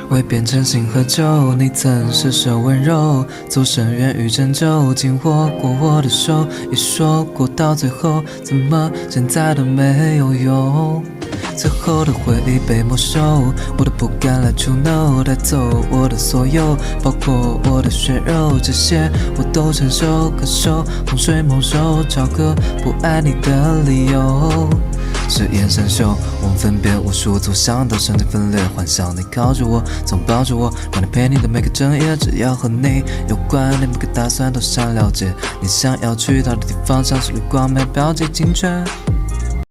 会变成星和酒，你曾是手温柔，走深渊遇拯救，紧握过我的手，也说过到最后，怎么现在都没有用？最后的回忆被没收，我都不敢 let you know， 带走我的所有，包括我的血肉，这些我都承受，可受洪水猛兽，找个不爱你的理由。是眼神秀，我们分别无数，走向的身体分裂，幻想你靠着我，总抱着我，管你陪你的每个整夜，只要和你有关的每个打算都想了解，你想要去到的地方，像是绿光没标记精确。